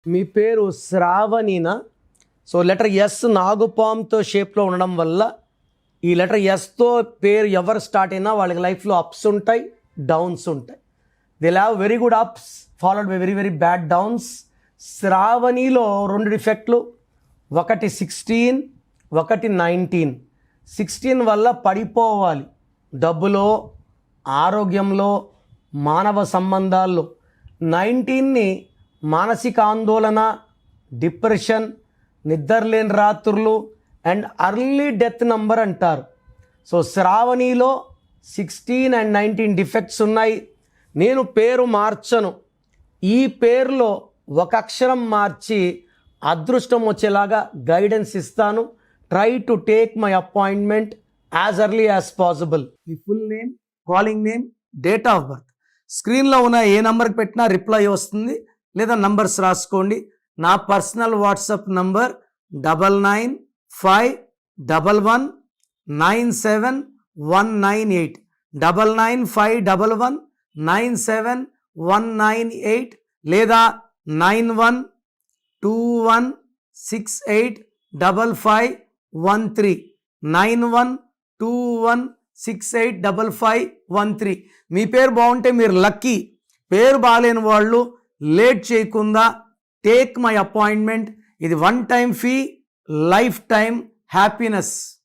మీ పేరు శ్రావణినా? So letter S నాగుపాముతో షేప్లో ఉండడం వల్ల ఈ లెటర్ ఎస్తో పేరు ఎవరు స్టార్ట్ అయినా వాళ్ళకి లైఫ్లో అప్స్ ఉంటాయి, డౌన్స్ ఉంటాయి. They have very good ups followed by very very bad downs. శ్రావణిలో 2 డిఫెక్ట్లు, ఒకటి 16, ఒకటి 19. 16 వల్ల పడిపోవాలి, డబ్బులో, ఆరోగ్యంలో, మానవ సంబంధాల్లో. 19ని మానసిక ఆందోళన, డిప్రెషన్, నిద్రలేని రాత్రులు అండ్ అర్లీ డెత్ నంబర్ అంటారు. సో శ్రావణిలో 16 అండ్ 19 డిఫెక్ట్స్ ఉన్నాయి. నేను పేరు మార్చను, ఈ పేరులో ఒక అక్షరం మార్చి అదృష్టం వచ్చేలాగా గైడెన్స్ ఇస్తాను. Try to take my appointment as early as possible. Me full name, calling name, date of birth స్క్రీన్లో ఉన్న ఏ నంబర్కి పెట్టినా రిప్లై వస్తుంది, లేదా నంబర్స్ రాసుకోండి. నా పర్సనల్ వాట్సాప్ నంబర్ 9951197198 9951197198 లేదా 9121685513 9121685513. మీ పేరు బాగుంటే మీరు లక్కీ. పేరు బాగాలేని వాళ్ళు లేట్ చేయకుండా టేక్ మై అపాయింట్మెంట్. ఇది 1 time fee, life time happiness.